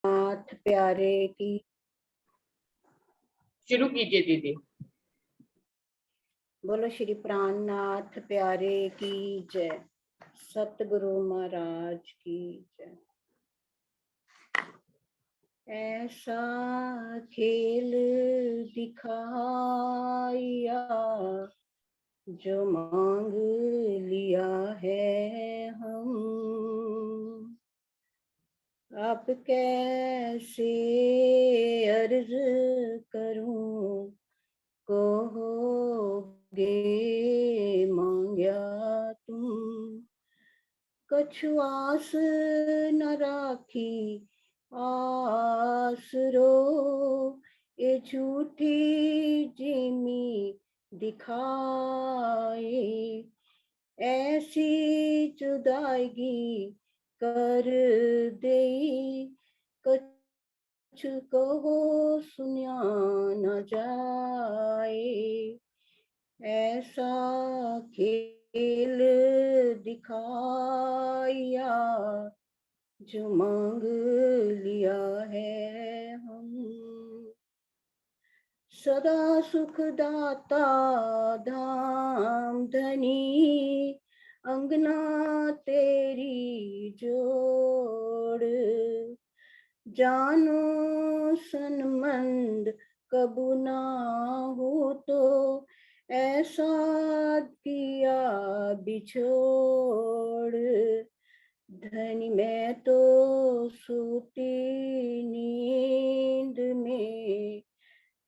नाथ प्यारे की। शुरू कीजिए दीदी। बोलो श्री प्राणनाथ प्यारे की जय। सतगुरु महाराज की जय। ऐसा खेल दिखाया जो मांग लिया है हम, अब कैसे अर्ज करूं, कहोगे मांग्या तुम। कछु आस न राखी आसरो, ये झूठी जिमी दिखाए। ऐसी जुदाई कर दे, कछु कहो सुनिया न जाए। ऐसा खेल दिखाया जो मांग लिया है हम। सदा सुखदाता धाम धनी, अंगना तेरी जोड़। जानो सनमंद कबू ना हो तो, ऐसा किया बिछोड़। धनी मैं तो सोती नींद में,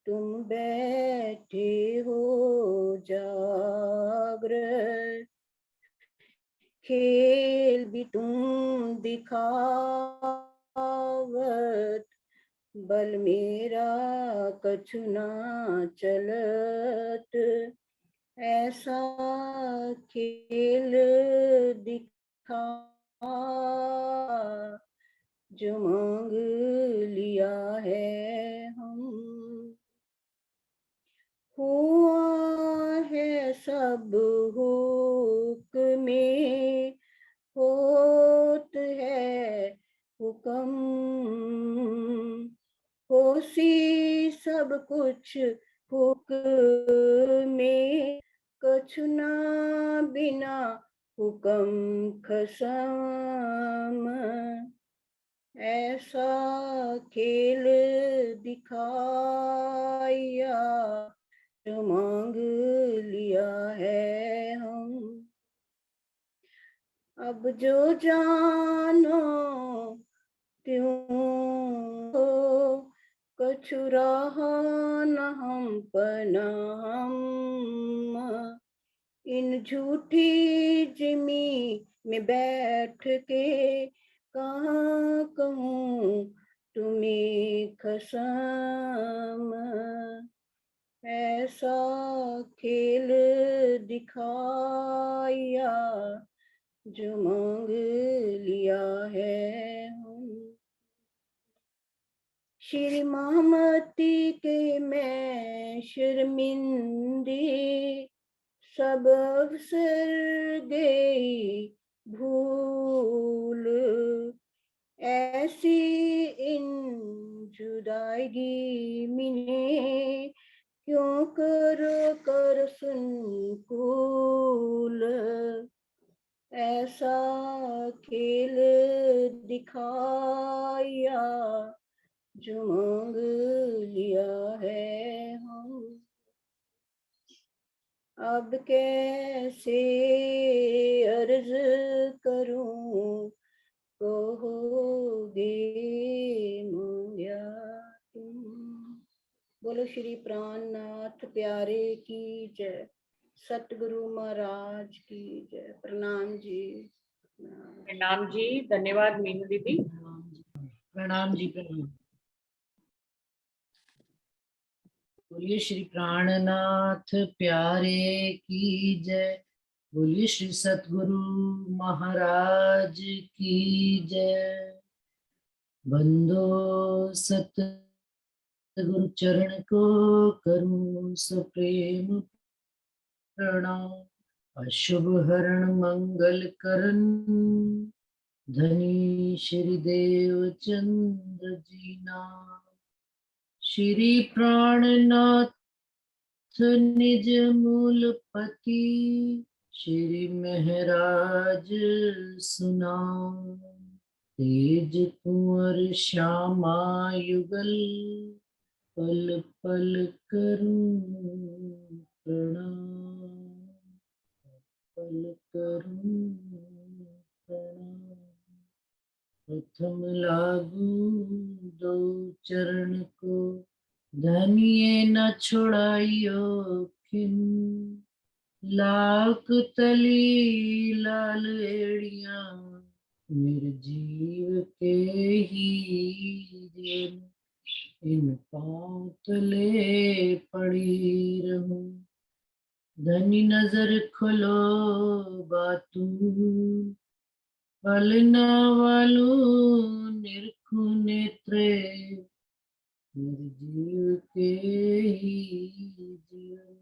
तुम बैठे हो जागृत। खेल भी तुम दिखावत, बल मेरा कछु ना चलत। ऐसा खेल दिखा जो मांग लिया है हम। हुआ है सब हुक्मे, होत है हुक्म। होसी सब कुछ हुक्मे, कछु ना बिना हुक्म खसम। ऐसा खेल दिखाया जो मांग लिया है हम। अब जो जानो त्यों हो, कछु रहा न हम पना हम। इन झूठी जिमी में बैठ के कहाँ कहूँ तुम्हें कसम। ऐसा खेल दिखाया जो मांग लिया है हम। श्री महामती के मैं शर्मिंदी, सब अवसर गई भूल। ऐसी इन जुदाई मिने, क्यों कर संकुल। ऐसा खेल दिखाया जो मांग लिया है हम। अब कैसे अर्ज करूं, कहोगे मांग्या तुम। बोलो श्री प्राणनाथ प्यारे की जय। सतगुरु महाराज की जय। प्रणाम जी। प्रणाम जी। धन्यवाद मीनू दीदी। प्रणाम जी। प्रणाम। बोलिए श्री प्राणनाथ प्यारे की जय। बोलिए श्री सतगुरु महाराज की जय। बंदो सतगुरु चरण को करूं सप्रेम प्रणाम। अशुभ हरण मंगल करन, धनी श्री देवचंद्र जी नाम, श्री प्राणनाथ निज मूलपति, श्री महराज सुनाम। तेज कुंवर श्यामा युगल, पल पल करूं प्रणाम, पल करूं प्रणाम। प्रथम लागू दो चरण को, धनिये न छुड़ाइयो खिन। लाख तली लाल एड़िया, मेरे जीव के ही दिन। इन पाँव तले पड़ी रहूं, धनी नजर खोलो बातू। पलना वालू निरखु नेत्रे, मेरे जीव के ही जीवन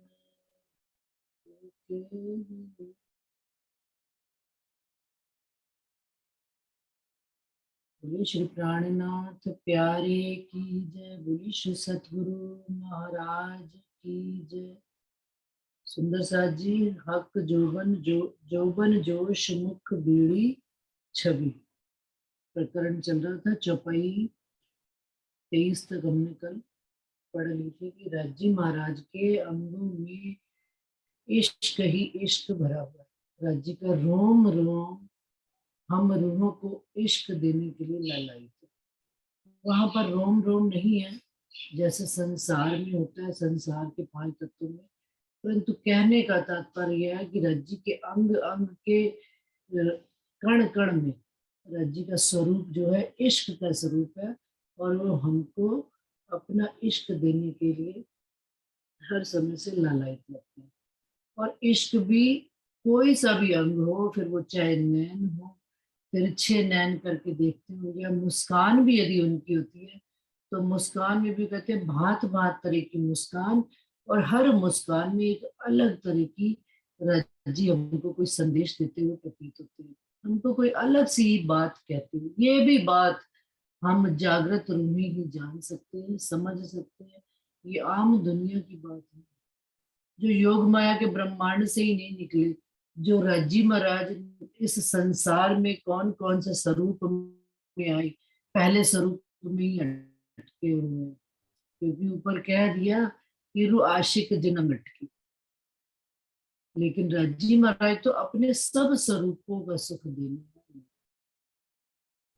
के ही। बोलिए श्री प्राणनाथ प्यारे की जय, बोलिए श्री सतगुरु महाराज की जय। सुंदर साथ जी, हक जोबन जोश मुख बीड़ी छवि प्रकरण चल रहा था। चौपाई 23 तक हमने कल पढ़ ली थी कि राज्य महाराज के अंगों में इश्क ही इश्क भरा हुआ है। राज्य का रोम रोम हम रूहों को इश्क देने के लिए लालायित है। वहां पर रोम रोम नहीं है जैसे संसार में होता है, संसार के 5 तत्वों में, परंतु कहने का तात्पर्य है कि राज्य के अंग अंग के कण कण में राज्य का स्वरूप जो है इश्क का स्वरूप है, और वो हमको अपना इश्क देने के लिए हर समय से लालायित लगते हैं। और इश्क भी कोई सा भी अंग हो, फिर वो चाहे नैन हो, तिरछे नैन करके देखते हो, या मुस्कान भी यदि उनकी होती है, तो मुस्कान में भी कहते हैं भांत भांत तरह की मुस्कान, और हर मुस्कान में एक अलग तरह की रज्जी हमको कोई संदेश देते हुए प्रतीत होते हैं, हमको कोई अलग सी बात कहते हैं। ये भी बात हम जागृत रूप में ही जान सकते हैं, समझ सकते हैं। ये आम दुनिया की बात है जो योग माया के ब्रह्मांड से ही नहीं निकले। जो राज्य महाराज इस संसार में कौन कौन से स्वरूप में आई, पहले स्वरूप में ही अटके हुए हैं, क्योंकि ऊपर कह दिया कि रू आशिक जन्म अटकी। लेकिन राज्य महाराज तो अपने सब स्वरूपों का सुख देने वाले।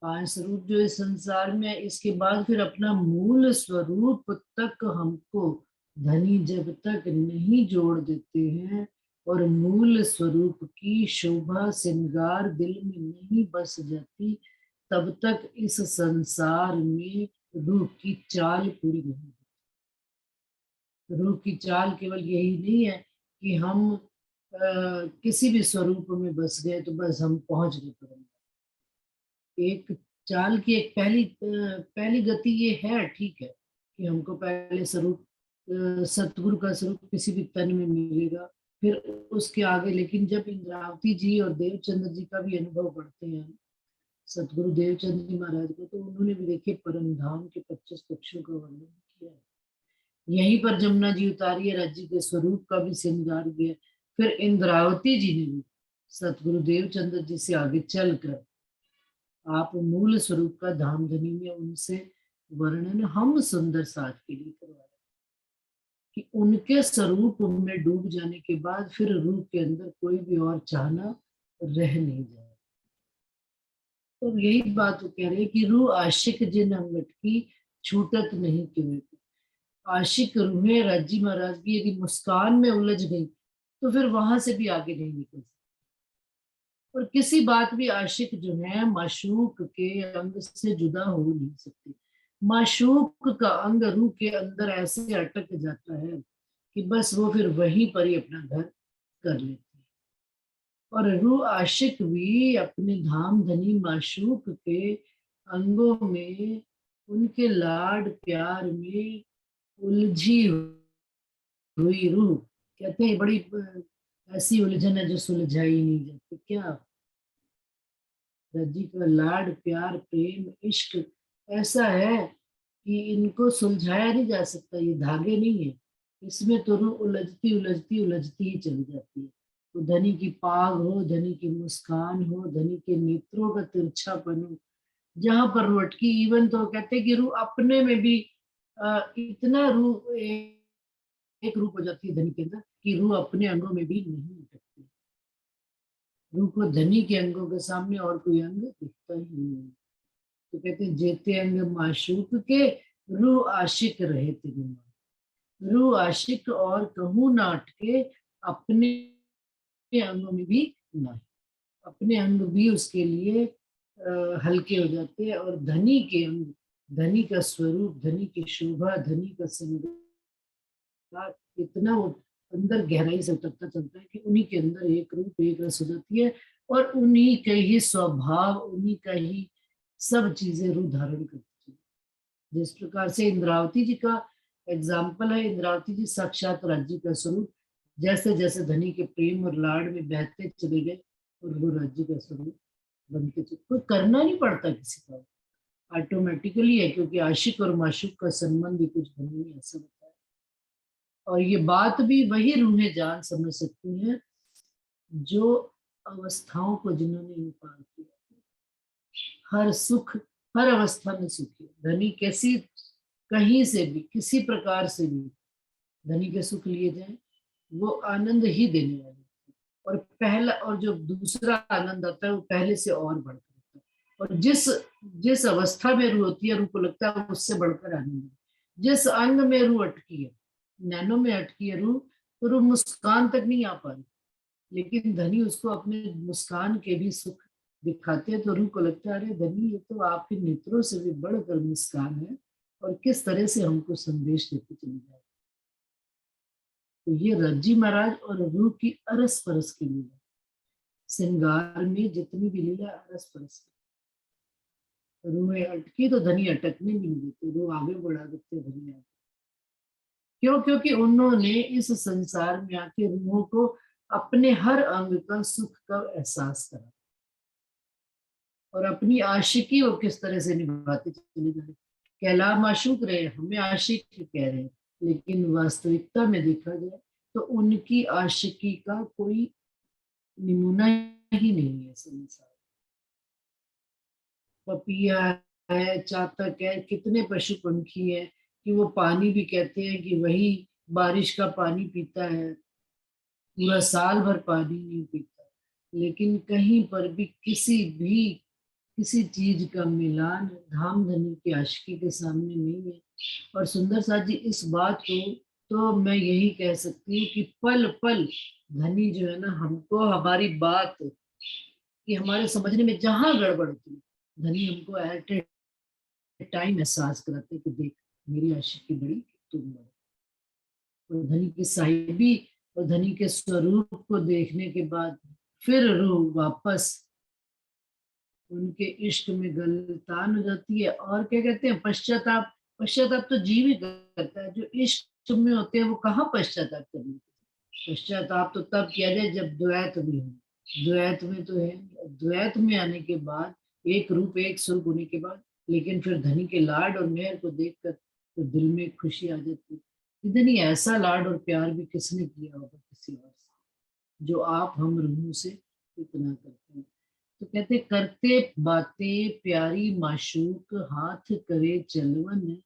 5 स्वरूप जो इस संसार में है, इसके बाद फिर अपना मूल स्वरूप तक हमको धनी जब तक नहीं जोड़ देते हैं और मूल स्वरूप की शोभा श्रृंगार दिल में नहीं बस जाती, तब तक इस संसार में रूह की चाल पूरी नहीं होती। रूह की चाल केवल यही नहीं है कि हम किसी भी स्वरूप में बस गए तो बस हम पहुंच गए परम। एक चाल की एक पहली गति ये है, ठीक है, कि हमको पहले स्वरूप सतगुरु का स्वरूप किसी भी तन में मिलेगा, फिर उसके आगे। लेकिन जब इंद्रावती जी और देवचंद्र जी का भी अनुभव बढ़ते हैं, सतगुरु देवचंद्र जी महाराज को, तो उन्होंने भी देखिए परम धाम के 25 पक्षों का वर्णन किया है। यहीं पर जमुना जी उतारी है, राज्य के स्वरूप का भी श्रृंगार किया। फिर इंद्रावती जी ने भी सतगुरु देवचंद्र जी से आगे चलकर आप मूल स्वरूप का धाम धनी में उनसे वर्णन हम सुंदर साथ के लिए करवाया कि उनके स्वरूप में डूब जाने के बाद फिर रूह के अंदर कोई भी और चाहना रह नहीं जाए। तो यही बात वो कह रहे हैं कि रूह आशिक जिन अमृत की छूटत नहीं क्यों। आशिक रूहें राज्य महाराज की यदि मुस्कान में उलझ गई तो फिर वहां से भी आगे नहीं निकल सकती। और किसी बात भी आशिक जो है माशूक के अंग से जुदा हो नहीं सकते। माशूक का अंग रूह के अंदर ऐसे अटक जाता है कि बस वो फिर वहीं पर ही अपना घर कर लेते हैं। और रूह आशिक भी अपने धाम धनी माशूक के अंगों में, उनके लाड प्यार में उलझी हुई रूह, कहते हैं बड़ी ऐसी उलझन है जो सुलझाई नहीं जाती। क्या रज्जी का लाड प्यार प्रेम इश्क ऐसा है कि इनको सुलझाया नहीं जा सकता, ये धागे नहीं है, इसमें तो रूह उलझती उलझती उलझती ही चली जाती है। तो धनी की पाग हो, धनी की मुस्कान हो, धनी के नेत्रों का तिरछापन हो, जहां पर रूह अटकी, इवन तो कहते हैं कि रूह अपने में भी इतना रूह एक रूप हो जाती है धनी के अंदर कि रूह अपने अंगों में भी नहीं अटकती। रूह को धनी के अंगों के सामने और कोई अंग दिखता ही नहीं। तो कहते हैं जेते अंग माशूक के रूह आशिक रहे तेरे, रूह आशिक और कहूँ ना अटके, अपने अंगों में भी ना, अपने अंग भी उसके लिए हल्के हो जाते हैं। और धनी के अंग, धनी का स्वरूप, धनी की शोभा, धनी का श्रृंगार इतना वो अंदर गहराई से उतरता चलता है कि उन्हीं के अंदर एक रूप एक रस हो जाती है, और उन्हीं के ही स्वभाव, उन्हीं का ही सब चीजें रूप धारण करती है। जिस प्रकार से इंद्रावती जी का एग्जाम्पल है, इंद्रावती जी साक्षात राज्य का स्वरूप, जैसे जैसे धनी के प्रेम और लाड में बहते चले गए और वो राज्य का स्वरूप बनते चले। कोई करना नहीं पड़ता किसी का, ऑटोमेटिकली है, क्योंकि आशिक और माशूक का संबंध भी कुछ बने नहीं, ऐसा होता है। और ये बात भी वही रूहें जान समझ सकती हैं जो अवस्थाओं को जिन्होंने पार किया। हर सुख हर अवस्था में सुखी, धनी कैसी कहीं से भी किसी प्रकार से भी धनी के सुख लिए जाए वो आनंद ही देने वाले। और पहला और जो दूसरा आनंद आता है वो पहले से और बढ़कर होता है। और जिस जिस अवस्था में रूह होती है, रूह को लगता है उससे बढ़कर आनंद है। जिस अंग में रूह अटकी है, नैनों में अटकी है रूह, तो रूह मुस्कान तक नहीं आ पा रही, लेकिन धनी उसको अपने मुस्कान के भी सुख दिखाते हैं। तो रूह को लगता है अरे धनी, ये तो आपके नेत्रों से भी बढ़कर मुस्कान है, और किस तरह से हमको संदेश देते चले जाए। तो ये रज्जी महाराज और रूह की अरस परस की लीला, श्रृंगार में जितनी भी लीला अरस परस की। रूह में अटकी तो धनी अटकने भी नहीं देते, रूह आगे बढ़ा देते धनी आगे। क्यों? क्योंकि उन्होंने इस संसार में आके रूहों को अपने हर अंग का सुख का एहसास करा, और अपनी आशिकी वो किस तरह से निभाते चले जा रहे। कहला माशूक रहे, हमें आशिक कह रहे हैं, लेकिन वास्तविकता में देखा जाए तो उनकी आशिकी का कोई नमूना ही नहीं है संसार। पपिया है, चातक है, कितने पशु पंखी है कि वो पानी भी कहते हैं कि वही बारिश का पानी पीता है, पूरा साल भर पानी नहीं पीता, लेकिन कहीं पर भी किसी चीज का मिलान धाम धनी की आशिकी के सामने नहीं है। और सुंदर साथ जी इस बात को तो मैं यही कह सकती हूँ कि पल पल धनी जो है ना, हमको हमारी बात कि हमारे समझने में जहां गड़बड़ होती है, धनी हमको एट ए टाइम एहसास कराते कि देख मेरी आशिकी बड़ी, तुम बड़ी। और धनी की साहिबी और धनी के स्वरूप को देखने के बाद फिर रूह वापस उनके इश्क में गलतान हो जाती है। और क्या कहते हैं, पश्चाताप। पश्चाताप तो जीव ही करता है, जो इश्क में होते हैं वो कहाँ पश्चाताप करने। पश्चाताप तो तब किया जाए जब द्वैत भी हो, द्वैत में तो है, द्वैत में आने के बाद एक रूप एक स्वरूप होने के बाद, लेकिन फिर धनी के लाड और मेहर को देखकर तो दिल में खुशी आ जाती है। इतनी ऐसा लाड और प्यार भी किसने किया होगा किसी और से, जो आप हम रूहों से इतना करते हैं। तो कहते करते बातें प्यारी माशूक, हाथ करे चलवन,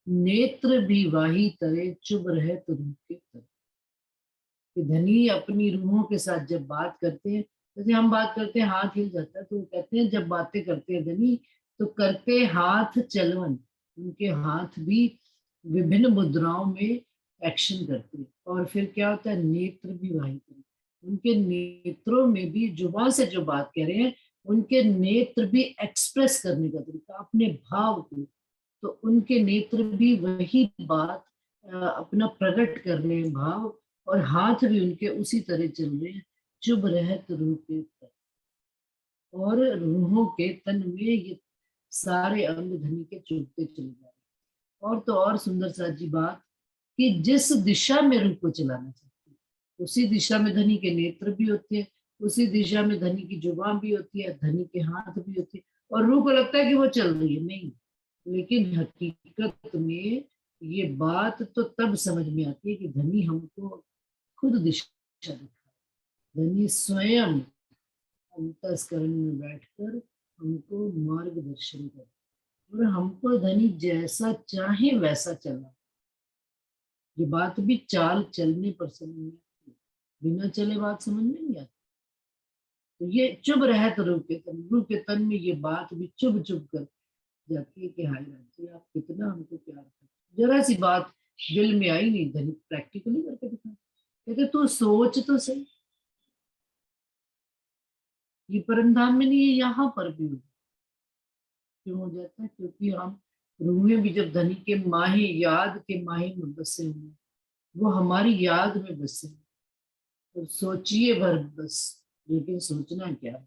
नेत्र भी वाही तरे, चुभ रहे तो रूह के तर। कि धनी अपनी रूहों के साथ जब बात करते हैं, जैसे हम बात करते हैं हाथ हिल जाता है, तो वो कहते हैं जब बातें करते हैं धनी तो करते हाथ चलवन, उनके हाथ भी विभिन्न मुद्राओं में एक्शन करते हैं। और फिर क्या होता है, नेत्र भी वाही तरे, उनके नेत्रों में भी जुबान से जो बात कह रहे हैं उनके नेत्र भी एक्सप्रेस करने का तरीका, अपने भाव को, तो उनके नेत्र भी वही बात अपना प्रकट कर रहे हैं भाव, और हाथ भी उनके उसी तरह चल रहे हैं, चुभ रहत रूह के तर। और रूहों के तन में ये सारे अंग धनी के चुभते चले जा रहे हैं। और तो और सुंदर सा जी बात कि जिस दिशा में रूह को चलाना चाहते हैं उसी दिशा में धनी के नेत्र भी होते हैं, उसी दिशा में धनी की जुबान भी होती है, धनी के हाथ भी होती है, और रूह को लगता है कि वो चल रही है, नहीं। लेकिन हकीकत में ये बात तो तब समझ में आती है कि धनी हमको खुद दिशा दिखा, धनी स्वयं अंतस्करण में बैठकर हमको मार्गदर्शन करे, और हमको धनी जैसा चाहे वैसा चला। ये बात भी चाल चलने पर समझ में आती है, बिना चले बात समझ में नहीं आती। तो ये चुभ रहत रूह के तन में ये बात भी चुभ चुभ कर जाती है कि हाय राजी आप कितना हमको प्यार करते। जरा सी बात दिल में आई नहीं, धनी प्रैक्टिकली करके दिखा, कहते तू सोच तो सही, ये परमधाम में नहीं है, यहाँ पर भी हो। क्यों हो जाता है? क्योंकि हम रूहें भी जब धनी के माही याद के माही में बसे हुए, वो हमारी याद में बसे, तो सोचिए भर बस। लेकिन सोचना क्या है,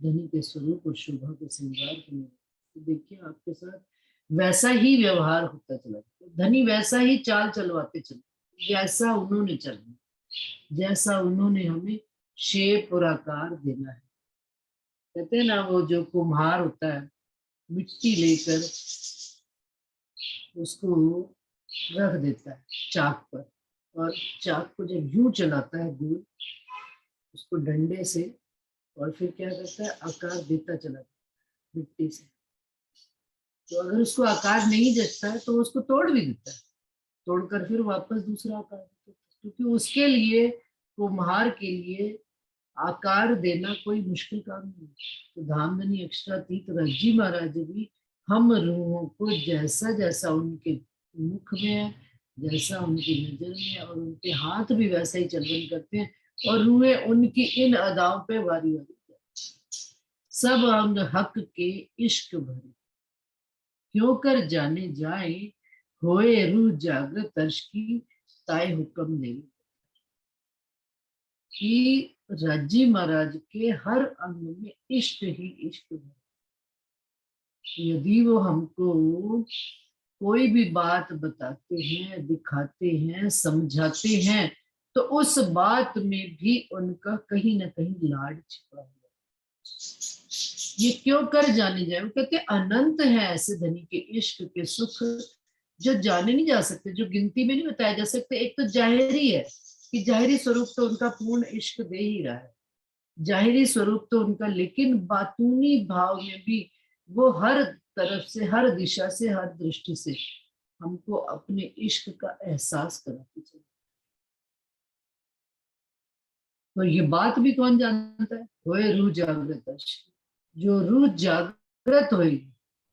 धनी के स्वरूप और शोभा के श्रृंगार के लिए, तो देखिए आपके साथ वैसा ही व्यवहार होता चला, धनी वैसा ही चाल चलवाते चले जैसा उन्होंने चलना, जैसा उन्होंने हमें शेप और आकार देना है। कहते हैं ना, वो जो कुम्हार होता है, मिट्टी लेकर उसको रख देता है चाक पर, और चाक को जब यूं चलाता है गोल उसको डंडे से, और फिर क्या करता है आकार देता चला मिट्टी से। तो अगर उसको आकार नहीं जचता है तो उसको तोड़ भी देता है, तोड़कर फिर वापस दूसरा आकार देता है, क्योंकि उसके लिए, कुम्हार के लिए आकार देना कोई मुश्किल काम नहीं। तो धामधनी अक्षरातीत रज्जी महाराज भी हम रूहों को जैसा जैसा उनके मुख में है, जैसा उनकी नजर में है, और उनके हाथ भी वैसा ही चलन करते हैं, और रूहें उनकी इन अदाओं पे वारी वारी सब अंग हक के इश्क भरे, क्यों कर जाने जाए होए रूह जागृत अर्श की ताए हुक्म दे। कि राजी महाराज के हर अंग में इश्क ही इश्क है। यदि वो हमको कोई भी बात बताते हैं, दिखाते हैं, समझाते हैं, तो उस बात में भी उनका कहीं ना कहीं लाड छिपा हुआ है। ये क्यों कर जाने जाए, वो कहते अनंत है ऐसे धनी के इश्क के सुख जो जाने नहीं जा सकते, जो गिनती में नहीं बताया जा सकते। एक तो जाहिरी है कि जाहिरी स्वरूप तो उनका पूर्ण इश्क दे ही रहा है, जाहिरी स्वरूप तो उनका, लेकिन बातूनी भाव में भी वो हर तरफ से, हर दिशा से, हर दृष्टि से हमको अपने इश्क का एहसास कराते चले। तो ये बात भी कौन जानता है, होए रूह जागृत, जो रूह जागृत हुई,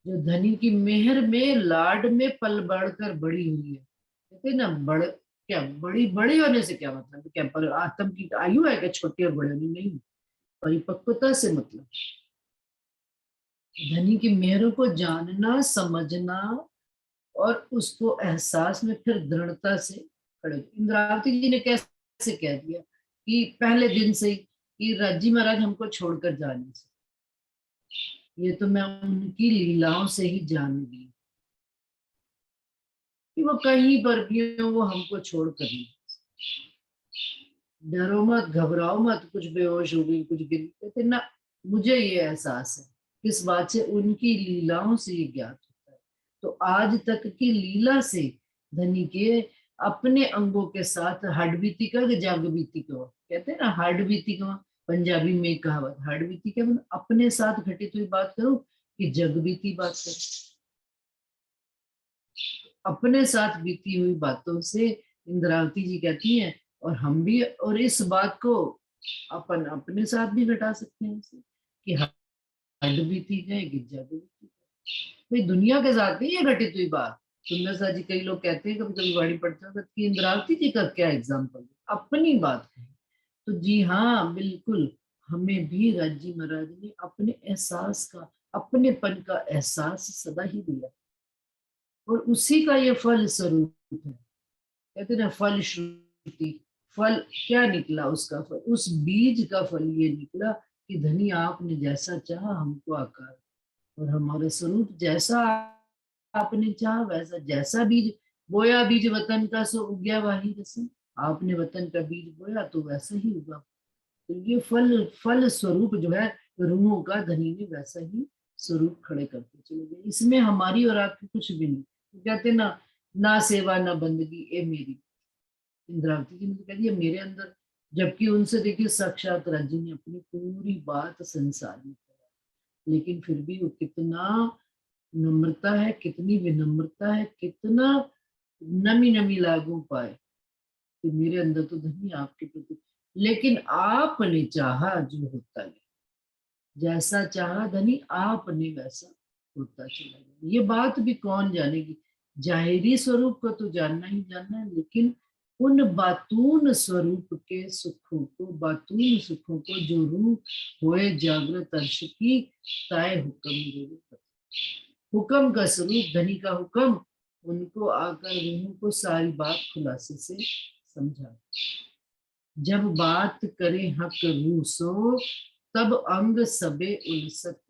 जो धनी की मेहर में लाड में पल बढ़कर बड़ी हुई है। कहते ना बड़ क्या, बड़ी बड़ी होने से क्या मतलब, क्या पर आत्म की आयु है क्या छोटी और बड़ी होनी, नहीं, परिपक्वता से मतलब धनी की मेहरों को जानना, समझना, और उसको एहसास में फिर दृढ़ता से खड़े। इंद्रावती जी ने कैसे कह दिया कि पहले दिन से ही कि राजी महाराज हमको छोड़कर जाने से, ये तो मैं उनकी लीलाओं से ही जान ली कि वो कहीं पर भी हो वो हमको छोड़ कर नहीं। डरो मत, घबराओ मत, कुछ बेहोश हो गई, कुछ गिर, कहते ना, मुझे ये एहसास है, किस बात से, उनकी लीलाओं से ये ज्ञात होता है। तो आज तक की लीला से धनी के अपने अंगों के साथ हड्डबीती का जग बीती का, कहते हैं ना हड्डबीती का, पंजाबी में कहावत, हड्डबीती का मतलब अपने साथ घटित हुई बात करो कि जग बीती बात करो। अपने साथ बीती हुई बातों से इंद्रावती जी कहती हैं, और हम भी, और इस बात को अपन अपने साथ भी घटा सकते हैं कि हड्ड बीती है कि जग बीती है। भाई दुनिया के साथ नहीं है घटित हुई बात। सुंदर सा जी कई लोग कहते हैं, कभी कभी वाणी पढ़ते हैं कि इंद्रावती जी का क्या एग्जाम्पल, अपनी बात है। तो जी हाँ बिल्कुल, हमें भी राजी महाराज ने अपने एहसास का, अपनेपन का एहसास सदा ही दिया, और उसी का ये फल स्वरूप है। कहते ना फल श्रुति, फल क्या निकला उसका फल, उस बीज का फल ये निकला कि धनी आपने जैसा चाहा हमको आकार, और हमारा स्वरूप जैसा आपने चाहा वैसा, जैसा बीज बोया बीज वतन का सो उगया वाही रसन, आपने वतन का बीज बोया तो वैसा ही उगा। तो ये फल स्वरूप जो है रूहों का धनी ने वैसा ही स्वरूप खड़े करते चले गए। इसमें हमारी और आपकी कुछ भी नहीं। तो कहते ना सेवा ना बंदगी ए मेरी, इंद्रावती जी ने तो कह दिया मेरे अंदर, जबकि उनसे देखिए साक्षात राज्य ने अपनी पूरी बात संसार में कहा, लेकिन फिर भी वो कितना नम्रता है, कितनी विनम्रता है, कितना नमी नमी लागू पाए कि मेरे अंदर तो धनी आपके प्रति, लेकिन आपने चाहा जो होता गया, जैसा चाहा धनी आपने वैसा होता चला गया। ये बात भी कौन जानेगी, जाहिरी स्वरूप को तो जानना ही जानना है, लेकिन उन बातून स्वरूप के सुखों को, बातून सुखों को जो रूह होए जागृत अर्श की, ताए हुक्म हुक्म का स्वरूप धनी का हुक्म, उनको आकर रूहों को सारी बात खुलासे से समझा। जब बात करे हक रूह सो, तब अंग सबे उलसत,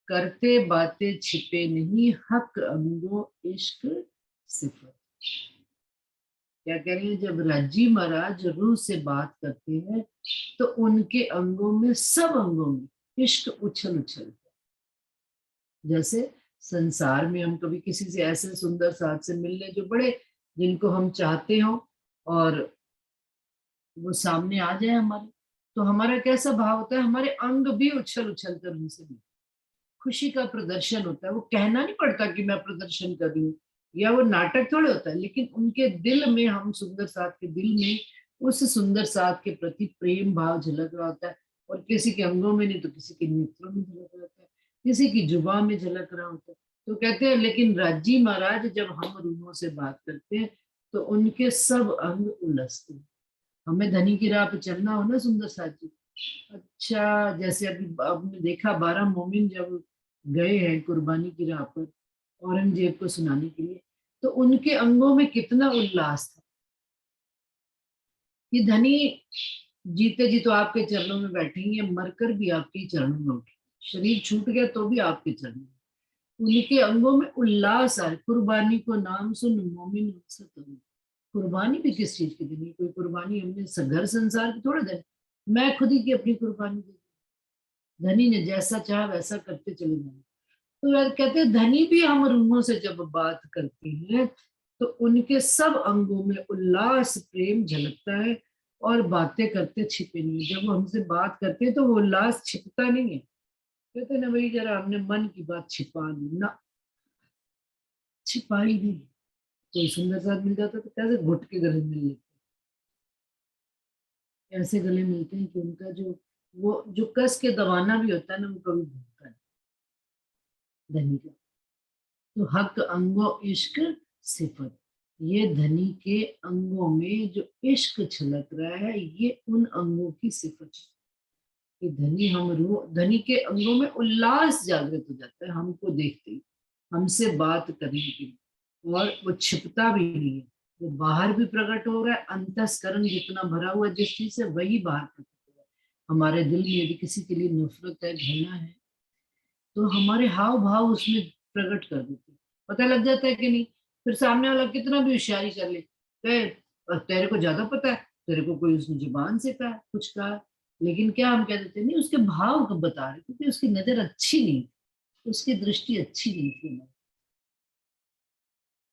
करते बातें छिपे नहीं, हक अंगो इश्क सिफत। क्या कह रहे हैं, जब राजी महाराज रूह से बात करते हैं तो उनके अंगों में, सब अंगों में इश्क उछल उछल, जैसे संसार में हम कभी किसी से ऐसे सुंदर साथ से मिल ले जो बड़े, जिनको हम चाहते हो और वो सामने आ जाए हमारे, तो हमारा कैसा भाव होता है, हमारे अंग भी उछल उछल कर उनसे मिले, खुशी का प्रदर्शन होता है। वो कहना नहीं पड़ता कि मैं प्रदर्शन कर रही हूँ, या वो नाटक थोड़े होता है, लेकिन उनके दिल में, हम सुंदर साथ के दिल में उस सुंदर साथ के प्रति प्रेम भाव झलक रहा होता है, और किसी के अंगों में नहीं तो किसी के नेत्रों में झलक रहा होता है, किसी की जुबान में झलक रहा होता है। तो कहते हैं लेकिन राजी महाराज जब हम रूहों से बात करते हैं तो उनके सब अंग उलसते हैं। हमें धनी की राह पे चलना हो ना सुंदर साथ जी, अच्छा जैसे अभी आपने देखा 12 मोमिन जब गए हैं कुर्बानी की राह पर औरंगजेब को सुनाने के लिए, तो उनके अंगों में कितना उल्लास था। ये धनी जीते जी तो आपके चरणों में बैठेंगे, मरकर भी आपके चरणों में उठे, शरीर छूट गया तो भी आपके चरणों में, उनके अंगों में उल्लास आए। कुर्बानी को नाम सुन मोमिन कुर्बानी भी किस चीज की देनी, कोई कुर्बानी हमने घर संसार की थोड़े देनी, मैं खुद ही की अपनी कुर्बानी दे, धनी ने जैसा चाहा वैसा करते चले जाए। तो कहते हैं धनी भी हम रूहों से जब बात करते हैं तो उनके सब अंगों में उल्लास प्रेम झलकता है, और बातें करते छिपे नहीं। जब वो हमसे बात करते हैं तो वो उल्लास छिपता नहीं है। कहते ना भाई जरा हमने मन की बात छिपा दी ना, छिपाई नहीं। कोई सुंदर साथ मिल जाता तो कैसे घुट के गले मिल लेते, ऐसे गले मिलते हैं कि उनका जो वो जो कस के दबाना भी होता है ना, वो कभी भूलता नहीं धनी का। तो हक अंगो इश्क सिफत, ये धनी के अंगों में जो इश्क छलक रहा है, ये उन अंगों की सिफत है कि धनी हम रूह, धनी के अंगों में उल्लास जागृत हो जाता है हमको देखते ही, हमसे बात करने की, और वो छिपता भी नहीं है, वो बाहर भी प्रकट हो रहा है। अंतस्करण जितना भरा हुआ जिस चीज से, वही बाहर प्रकट हो रहा है। हमारे दिल में यदि किसी के लिए नफरत है, घृणा है, तो हमारे हाव भाव उसमें प्रकट कर देते हैं, पता लग जाता है कि नहीं। फिर सामने वाला कितना भी होशियारी कर ले, और तेरे को ज्यादा पता है, तेरे को कोई उसने जुबान से कहा कुछ कहा, लेकिन क्या हम कह देते नहीं, उसके भाव को बता रहे, क्योंकि उसकी नजर अच्छी नहीं, उसकी दृष्टि अच्छी नहीं थी।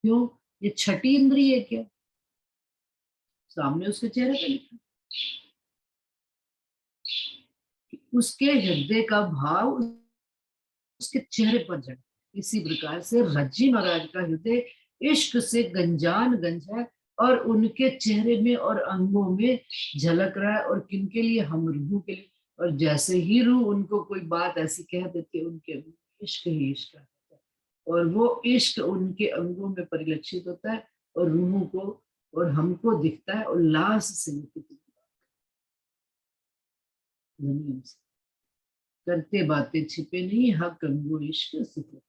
क्यों, ये छठी इंद्रिय है क्या, सामने उसके चेहरे पे लिखा, उसके हृदय का भाव उसके चेहरे पर जड़। इसी प्रकार से रज्जी महाराज का हृदय इश्क से गंजान गंज है, और उनके चेहरे में और अंगों में झलक रहा है। और किनके लिए, हम रूह के लिए। और जैसे ही रूह उनको कोई बात ऐसी कह देती है, उनके इश्क ही इश्क होता है, और वो इश्क उनके अंगों में परिलक्षित होता है, और रूहों को और हमको दिखता है उल्लास से करते बातें छिपे नहीं, हक अंगो इश्क सिफत।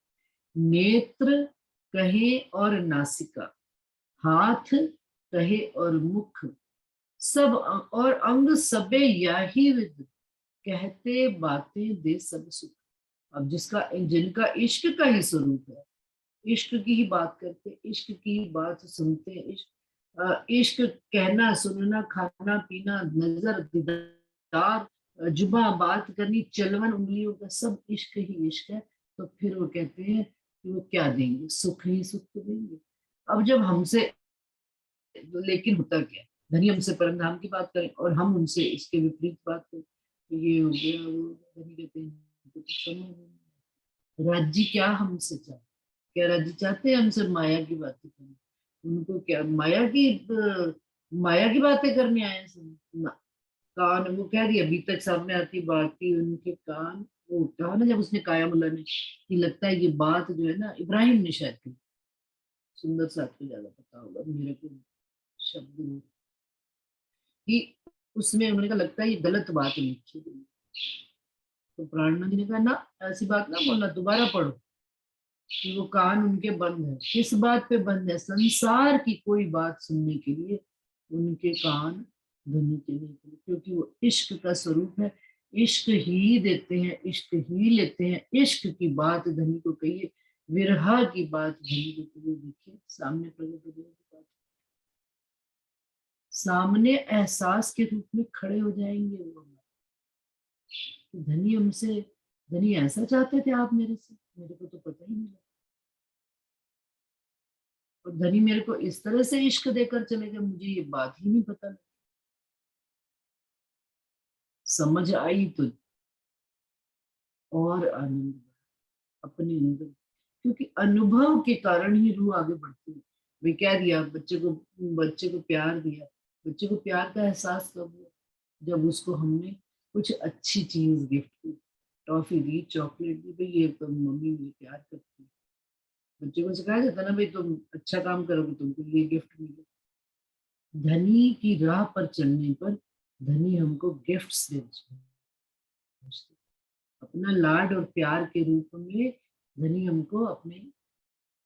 नेत्र कहे और नासिका, हाथ कहे और मुख, सब और अंग सबे याही विद, कहते बातें दे सब सुख। अब जिनका इश्क का ही स्वरूप है, इश्क की ही बात करते, इश्क की ही बात सुनते हैं, इश्क, इश्क कहना, सुनना, खाना पीना, नजर, दीदार, जुबा, बात करनी, चलवन उंगलियों का सब इश्क ही इश्क है। तो फिर वो कहते हैं कि वो क्या देंगे, सुख ही सुख तो देंगे। अब जब हमसे, लेकिन होता क्या है, धनी हमसे परम धाम की बात करें और हम उनसे इसके विपरीत बात करें, तो ये हो गया वो, धनी कहते हैं तो समझ नहीं। राज्य क्या हमसे चाहते, क्या राज्य चाहते हैं हमसे माया की बातें करें? उनको क्या माया की बातें करने आए हैं सब ना। कान, वो कह रही अभी तक सामने आती बात की उनके कान, वो कहा ना जब उसने काया मुल्ला ने, कि लगता है ये बात जो है ना इब्राहिम ने शायद की, सुंदर साहब को ज्यादा पता होगा, मेरे को शब्द नहीं, कि उसमें उन्होंने कहा लगता है ये गलत बात लिखी गई। तो प्राणनाथ जी ने कहा ना, ऐसी बात ना बोलना, दोबारा पढ़ो। कि वो कान उनके बंद है, किस बात पे बंद है? संसार की कोई बात सुनने के लिए उनके कान धनी के लिए, क्योंकि वो इश्क का स्वरूप है। इश्क ही देते हैं, इश्क ही लेते हैं। इश्क की बात धनी को कहिए, विरहा की बात धनी को कहिए। देखिए सामने प्रकट हो गई, सामने एहसास के रूप में खड़े हो जाएंगे वो। धनी हमसे, धनी ऐसा चाहते थे आप मेरे से, मेरे को तो पता ही नहीं लगा। और धनी मेरे को इस तरह से इश्क देकर चले गए, मुझे ये बात ही नहीं पता लगी। समझ आई तो और आनंद अपने अंदर, क्योंकि अनुभव के कारण ही रूह आगे बढ़ती है। भाई क्या दिया बच्चे को प्यार दिया, बच्चे को प्यार का एहसास कब हुआ? जब उसको हमने कुछ अच्छी चीज गिफ्ट की, टॉफी दी, चॉकलेट दी, भाई ये तो मम्मी मुझे प्यार करती है। बच्चे को सिखाया जाता ना, भाई तुम अच्छा काम करोगे तुमको ये गिफ्ट मिलेगा। धनी की राह पर चलने पर धनी हमको गिफ्ट्स दे, अपना लाड और प्यार के रूप में धनी हमको अपने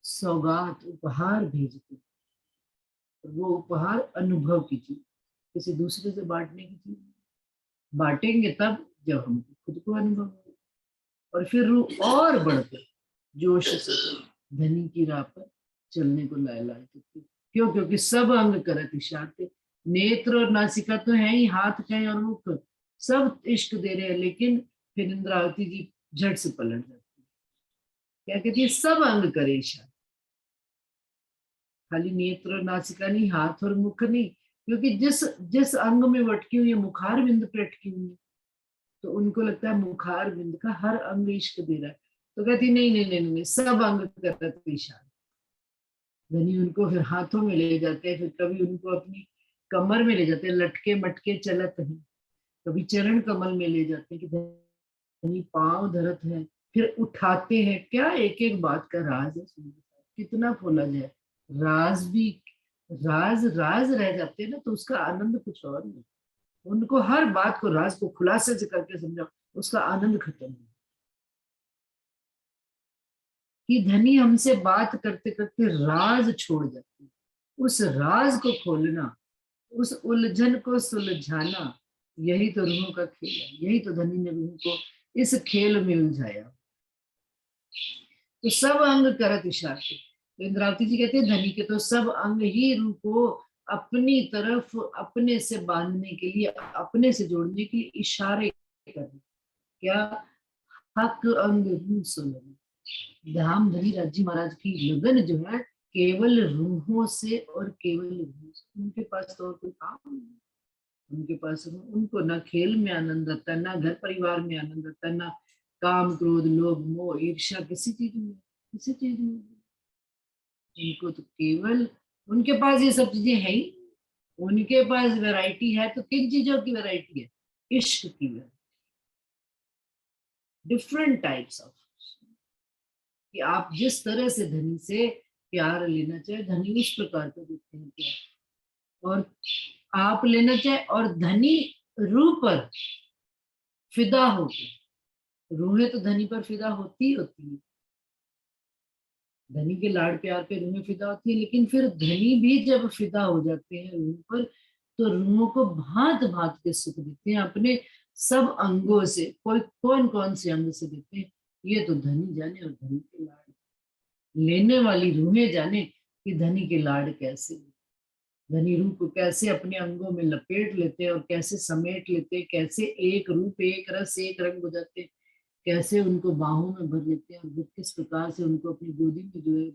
सौगात उपहार भेजते। और वो उपहार अनुभव की चीज, किसी दूसरे से बांटने की चीज। बांटेंगे तब जब हम खुद को अनुभव हो, और फिर रूह और बढ़कर जोश से धनी की राह पर चलने को लाए क्यों? क्योंकि सब अंग करत इशारते, नेत्र और नासिका तो है ही, हाथ कहीं और मुख सब इश्क दे रहे हैं, लेकिन फिर इंद्रावती जी झट से पलट जाती है। क्या कहती है? सब अंग करे इशारा, खाली नेत्र और नासिका नहीं, हाथ और मुख नहीं, क्योंकि जिस जिस अंग में वटकी हुई है, मुखार बिंद पे अटकी हुई है, तो उनको लगता है मुखार बिंद का हर अंग इश्क दे रहा है। तो कहती नहीं नहीं नहीं नहीं, सब अंग करते इशारा। धनी उनको फिर हाथों में ले जाते हैं, फिर कभी उनको अपनी कमर में ले जाते हैं, लटके मटके चलत हैं, कभी चरण कमल में ले जाते हैं कि धनी पांव धरत है, फिर उठाते हैं। क्या एक एक बात का राज है, कितना खोला जाए, राज भी राज राज रह जाते हैं ना, तो उसका आनंद कुछ और नहीं। उनको हर बात को राज को खुलासे से करके समझाओ, उसका आनंद खत्म है। कि धनी हमसे बात करते करते राज छोड़ जाते, उस राज को खोलना, उस उलझन को सुलझाना, यही तो रूहों का खेल है। यही तो धनी ने रूह को इस खेल में उलझाया। तो सब अंग करत इशारे, तो इंद्रावती जी कहते हैं धनी के तो सब अंग ही रूह को अपनी तरफ, अपने से बांधने के लिए, अपने से जोड़ने के लिए इशारे कर। क्या? हक अंग रूह सुलग, धाम धनी राजी महाराज की लगन जो है केवल रूहों से, और केवल रूहों से। उनके पास तो और कोई काम नहीं, उनके पास उनको ना खेल में आनंद आता, ना घर परिवार में आनंद आता, ना काम क्रोध लोभ मोह ईर्ष्या किसी चीज में, किसी चीज में। उनको तो केवल, उनके पास ये सब चीजें है ही। उनके पास वैरायटी है तो किन चीजों की वैरायटी है? इश्क की वैरायटी, डिफरेंट टाइप्स ऑफ। कि आप जिस तरह से धनी से प्यार लेना चाहे, धनी उस प्रकार का देते हैं प्यार, और आप लेना चाहे, और धनी रूह पर फिदा होगी। रूहें तो धनी पर फिदा होती है, धनी के लाड प्यार पे रूहें फिदा होती है, लेकिन फिर धनी भी जब फिदा हो जाते हैं रूह पर, तो रूहों को भांत भांत के सुख देते हैं अपने सब अंगों से। कोई कौन कौन से अंग से देते हैं, ये तो धनी जाने, और धनी के लाड लेने वाली रूहें जाने कि धनी के लाड कैसे। धनी रूप को कैसे अपने अंगों में लपेट लेते हैं और कैसे समेट लेते हैं, कैसे एक रूप एक रस एक रंग हो जाते हैं, कैसे उनको बाहों में भर लेते हैं और फिर किस प्रकार से उनको अपनी गोदी में जो है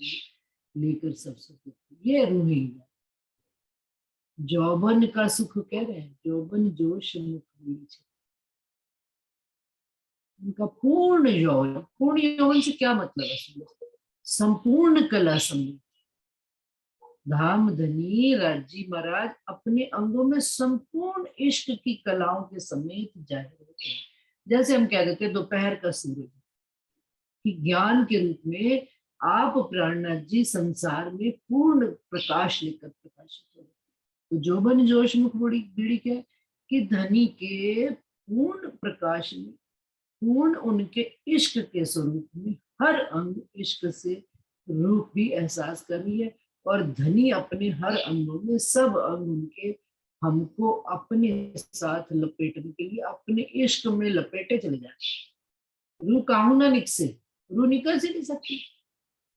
लेकर सब सुख देते हैं। ये रूही है। जौबन का सुख कह रहे हैं, जौबन जोश मुख बीच। उनका पूर्ण यौवन, पूर्ण यौवन से क्या मतलब है? संपूर्ण कला सम्मिलित। धाम धनी राजी महाराज अपने अंगों में संपूर्ण इश्क की कलाओं के समेत जाहिर होते हैं। जैसे हम कह देते हैं दोपहर का सूरज, कि ज्ञान के रूप में आप प्राणनाथ जी संसार में पूर्ण प्रकाश लेकर प्रकाशित हो। तो जोबन जोश मुख बड़ी बीड़ी क्या है कि धनी के पूर्ण प्रकाश में, पूर्ण उनके इश्क के स्वरूप में हर अंग इश्क से रूप भी एहसास कर रही है, और धनी अपने हर अंगों में सब अंग उनके हमको अपने साथ लपेटने के लिए अपने इश्क में लपेटे चले जाते। रूह काहू ना निकसे, रूह निकल से नहीं सकती।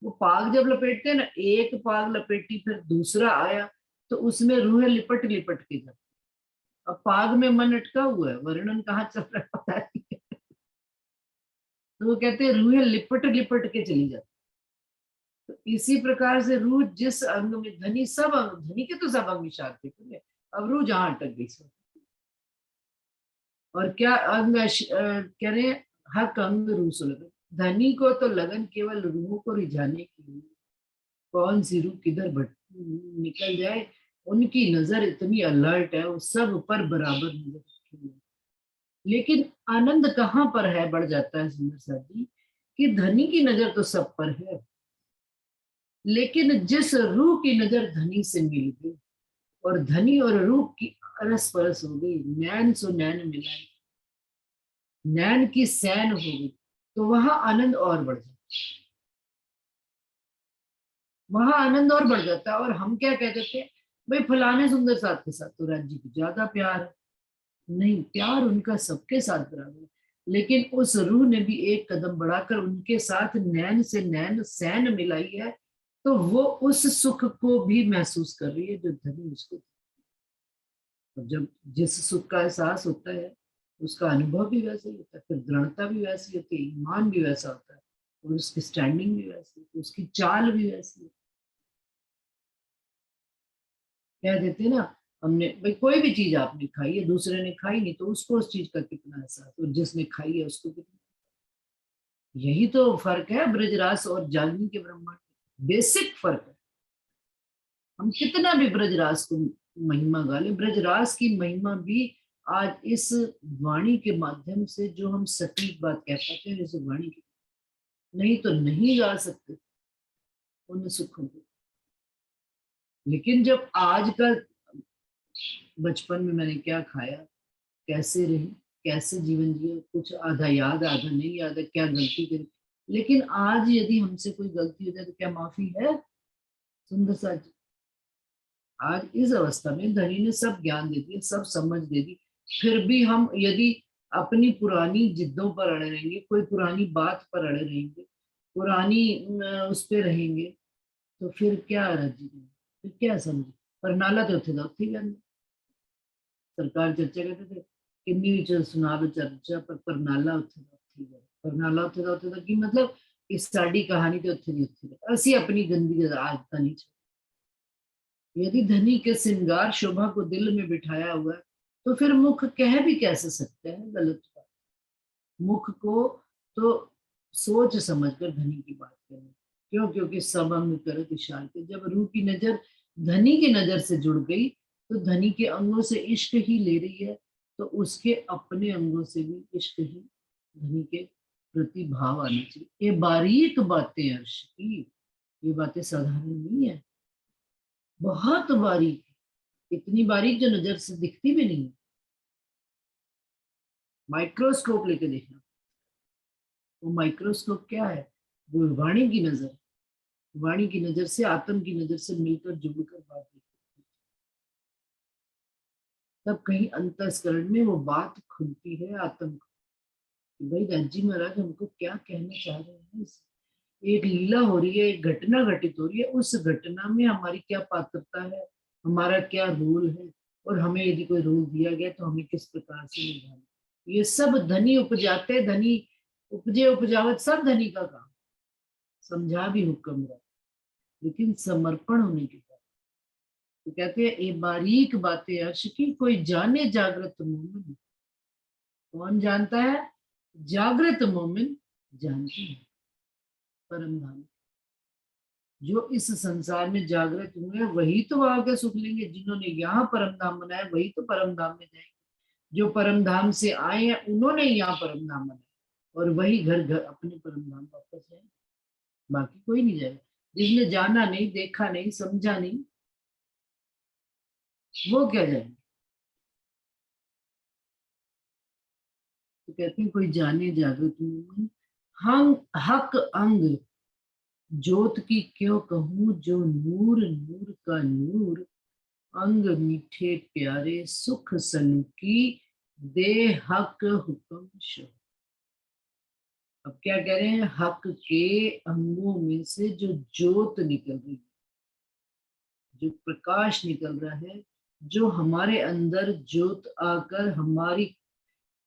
वो पाग जब लपेटते हैं ना, एक पाग लपेटी फिर दूसरा आया तो उसमें रूह लिपट लिपट के जाती। अब पाग में मन अटका हुआ है, वर्णन कहाँ चल रहा है पता नहीं। तो वो कहते हैं रूह लिपट लिपट के चली जाती। तो इसी प्रकार से रूह जिस अंग में, धनी सब अंग, धनी के तो सब अंग विचार थे, अब रूह जहां अटक गई सब। और क्या अंग कह रहे हैं, हक अंग रूह से लगन। धनी को तो लगन केवल रूह को रिझाने के लिए, कौन सी रूह किधर निकल जाए, उनकी नजर इतनी अलर्ट है, वो सब पर बराबर नजर रखेंगे। लेकिन आनंद कहाँ पर है, बढ़ जाता है सुंदर साथ जी, कि धनी की नजर तो सब पर है, लेकिन जिस रूह की नजर धनी से मिल गई और धनी और रूह की अरस परस हो गई, नैन सो नैन मिलाई, नैन की सैन हो गई, तो वहां आनंद और बढ़ जाता है, वहां आनंद और बढ़ जाता है। और हम क्या कहते थे, भाई फलाने सुंदर साथ के साथ तो राज्य को ज्यादा प्यार है। नहीं, प्यार उनका सबके साथ बराबर है, लेकिन उस रूह ने भी एक कदम बढ़ाकर उनके साथ नैन से नैन सैन मिलाई है, तो वो उस सुख को भी महसूस कर रही है जो धनी उसको। और जब जिस सुख का एहसास होता है उसका अनुभव भी वैसा ही होता है, फिर दृढ़ता भी वैसी होती है, ईमान भी वैसा होता है, और उसकी स्टैंडिंग भी वैसी होती है, उसकी चाल भी वैसी है। कह देते हैं ना, हमने भाई कोई भी चीज आपने खाई है, दूसरे ने खाई नहीं, तो उसको उस चीज का कितना एहसास, और जिसने खाई है उसको कितना। यही तो फर्क है ब्रजरास और जागनी के ब्रह्मांड, बेसिक फर्क है। हम कितना भी ब्रजरास को महिमा गाले, ब्रजरास की महिमा भी आज इस वाणी के माध्यम से जो हम सटीक बात कह पाते हैं, जैसे वाणी की, नहीं तो नहीं गा सकते उन सुखों को। लेकिन जब आज का, बचपन में मैंने क्या खाया, कैसे रही, कैसे जीवन जिया, कुछ आधा याद आधा नहीं याद है, क्या गलती करी, लेकिन आज यदि हमसे कोई गलती हो जाए तो क्या माफी है? सुंदर सा आज इस अवस्था में धनी ने सब ज्ञान दे दिया, सब समझ दे दी, फिर भी हम यदि अपनी पुरानी जिद्दों पर अड़े रहेंगे, कोई पुरानी बात पर अड़े रहेंगे, पुरानी उस पे रहेंगे, तो फिर क्या रजी, फिर क्या समझे? पर नाला तो थे सरकार चर्चा करते थे, किन्नी भी सुना लो चर्चा पर नाला परनाला उत्थे दा उत्थे दा, की मतलब इस साड़ी कहानी तो उत्थे दी उत्थे दा, असी अपनी गंदी आदत नहीं। यदि धनी के श्रृंगार शोभा को दिल में बिठाया हुआ है, तो फिर मुख कह भी कैसे सकते हैं गलत बात। मुख को तो सोच समझकर धनी की बात करें, क्यों? क्योंकि सब अंग करत इशार के। जब रूह की नजर धनी की नजर से जुड़ गई तो धनी के अंगों से इश्क ही ले रही है, तो उसके अपने अंगों से भी इश्क ही धनी के प्रति भाव आना चाहिए। ये बारीक बातें अर्श की, ये बातें साधारण नहीं है, बहुत बारीक, इतनी बारीक जो नजर से दिखती भी नहीं है। माइक्रोस्कोप लेके देखना, वो माइक्रोस्कोप क्या है? वो वाणी की नजर, वाणी की नजर से, आत्म की नजर से मिलकर जुड़कर बात देखती, तब कहीं अंतस्करण में वो बात खुलती है आत्म को, कि भाई राजी महाराज हमको क्या कहना चाह रहे हैं। एक लीला हो रही है, एक घटना घटित हो रही है, उस घटना में हमारी क्या पात्रता है, हमारा क्या रोल है, और हमें यदि कोई रोल दिया गया तो हमें किस प्रकार से निभाना। ये सब धनी उपजाते, धनी उपजे उपजावत, सब धनी का काम। समझा भी हुक्म रहा, लेकिन समर्पण होने के बाद तो कहते हैं ये बारीक बातें अर्श की, कोई जाने जागृत मोमिन। कौन जानता है? जागृत मोमिन जानते हैं परम धाम। जो इस संसार में जागृत हुए वही तो वहां के सुख लेंगे। जिन्होंने यहाँ परम धाम बनाया वही तो परम धाम में जाएंगे। जो परम धाम से आए हैं उन्होंने यहाँ परम धाम बनाया, और वही घर घर अपने परम धाम वापस जाएंगे। बाकी कोई नहीं जाएगा। जिसने जाना नहीं, देखा नहीं, समझा नहीं, वो क्या जाएंगे। तो कहते हैं कोई जाने जागृत मोमिन, हम हक अंग जोत की क्यों कहूं, जो नूर नूर का नूर, अंग मीठे प्यारे सुख सलूकी, दे हक हुक्म शो। अब क्या कह रहे हैं? हक के अंगों में से जो जोत निकल रही है, जो प्रकाश निकल रहा है, जो हमारे अंदर जोत आकर हमारी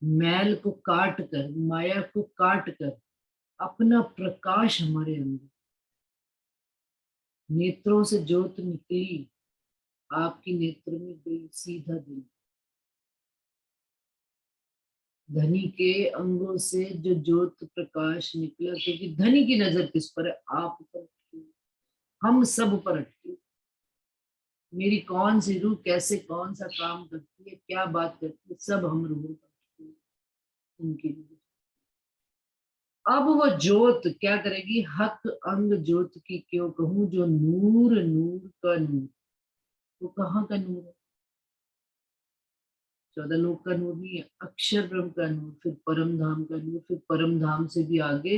मैल को काट कर, माया को काट कर अपना प्रकाश हमारे अंदर, नेत्रों से जोत निकली, आपकी नेत्र में गई सीधा दिन। धनी के अंगों से जो ज्योत प्रकाश निकला, क्योंकि धनी की नजर किस पर है? आप पर अटकी है, हम सब पर अटकी। मेरी कौन सी रूह कैसे कौन सा काम करती है, क्या बात करती है, सब हम रूह पर अटकी है, उनकी नजर। अब वो ज्योत क्या करेगी? हक अंग ज्योत की क्यों कहूं, जो नूर नूर का नूर। वो कहाँ का नूर है? 14 लोक का नूर नहीं है, अक्षर ब्रह्म का नूर, फिर परम धाम का नूर, फिर परम धाम से भी आगे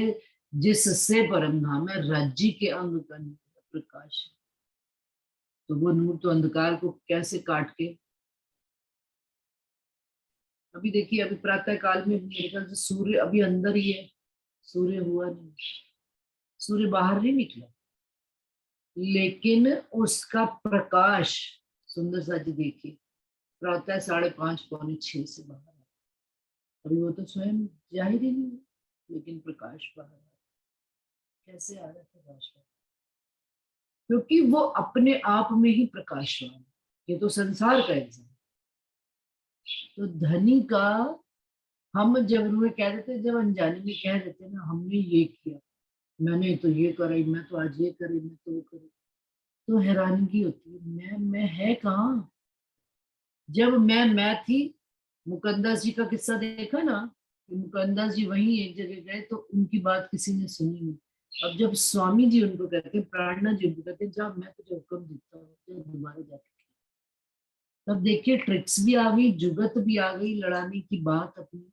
जिससे परम धाम है, राज्य के अंग का नूर प्रकाश है। तो वो नूर तो अंधकार को कैसे काट के, अभी देखिए, अभी प्रातः काल में मेरे ख्याल से सूर्य अभी अंदर ही है, सूर्य हुआ नहीं, सूर्य बाहर नहीं निकला, लेकिन उसका प्रकाश सुंदर सा जी देखिए, प्रातः 5:30 पौने 6 से बाहर है। अभी वो तो स्वयं जाहिर ही नहीं है, लेकिन प्रकाश बाहर है। कैसे आ रहा है प्रकाश बाहर? क्योंकि वो अपने आप में ही प्रकाशवान है। ये तो संसार का एग्जाम। तो धनी का हम जब उन्हें कह देते, जब अनजाने में कह देते ना, हमने ये किया, मैंने तो ये करा, मैं तो आज ये करी, मैं तो वो करी, तो हैरानगी होती है, मैं है कहाँ? जब मैं थी, मुकद्दस जी का किस्सा देखा ना, कि मुकद्दस जी वहीं एक जगह गए तो उनकी बात किसी ने सुनी नहीं। अब जब स्वामी जी उनको कहते हैं, प्राणनाथ जी उनको कहते हैं, जब मैं तुझे हुक्म देता हूँ तो दोबारा जाके, तब देखिए ट्रिक्स भी आ गई, जुगत भी आ गई, लड़ाने की बात अपनी,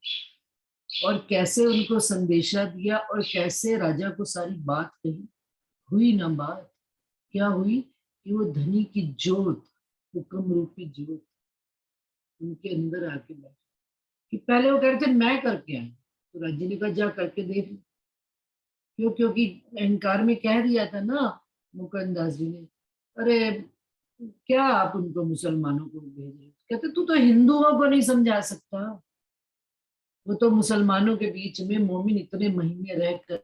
और कैसे उनको संदेशा दिया, और कैसे राजा को सारी बात कही। हुई ना बात, क्या हुई कि वो धनी की जोत, हुक्म रूपी जोत उनके अंदर आके बैठ, कि पहले वो कह रहे थे मैं करके आए, तो राजा ने कहा जा करके देख। क्यों? क्योंकि अहंकार में कह दिया था ना मुकुंदास जी ने, अरे क्या आप उनको मुसलमानों को भेज रहे? कहते तू तो हिंदुओं को नहीं समझा सकता। वो तो मुसलमानों के बीच में मोमिन इतने महीने रहकर